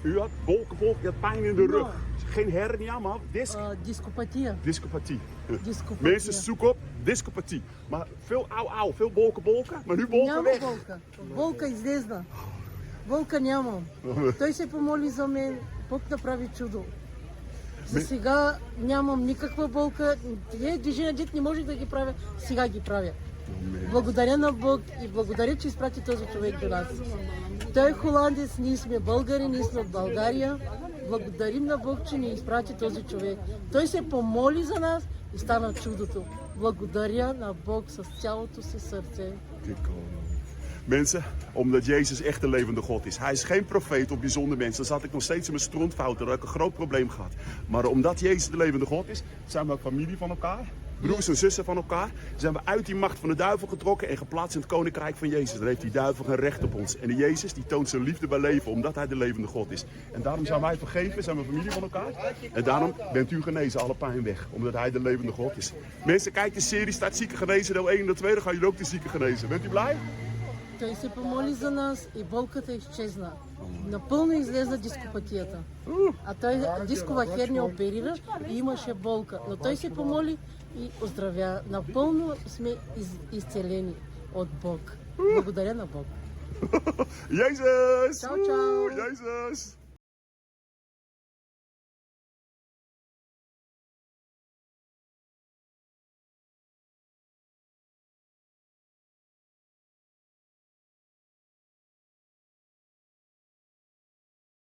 U had bolkenbolk, je had pijn in de rug. Geen hernia, maar Discopathie. discopathie. Discopathie. Mensen zoeken op discopathie. Maar veel auw, veel bolken, maar nu bolken Няма weg. болка. Болка излезна. Болка нямам. Той се помоли за мен, Бог направи чудо. За сега нямам никаква болка. Тие движения, дет не можех да ги правя, сега ги правя. Благодаря на Бог и благодаря, че изпрати този човек до нас. Той е холандец, ние сме българи, ние сме от България. Благодарим на Бог, че ни изпрати този човек. Той се помоли за нас и стана чудото. Благодаря на Бог с цялото си сърце. Mensen, omdat Jezus echt een levende God is. Hij is geen profeet of bijzonder mens. Dan zat ik nog steeds in mijn strontfouten. Dan had ik een groot probleem gehad. Maar omdat Jezus de levende God is, zijn we ook familie van elkaar. Broers en zussen van elkaar. Zijn we uit die macht van de duivel getrokken en geplaatst in het koninkrijk van Jezus. Dan heeft die duivel geen recht op ons. En de Jezus die toont zijn liefde bij leven, omdat hij de levende God is. En daarom zijn wij vergeven, zijn we familie van elkaar. En daarom bent u genezen, alle pijn weg. Omdat hij de levende God is. Mensen, kijk de serie, staat zieken genezen, deel 1 en deel 2. Dan gaan jullie ook de zieken genezen. Bent u blij? Той се помоли за нас и болката изчезна. Напълно излезна дископатията. А той дискова херния оперира и имаше болка. Но той се помоли и оздравя. Напълно сме изцелени от Бог. Благодаря на Бог. Jezus! Ciao, ciao. Jezus!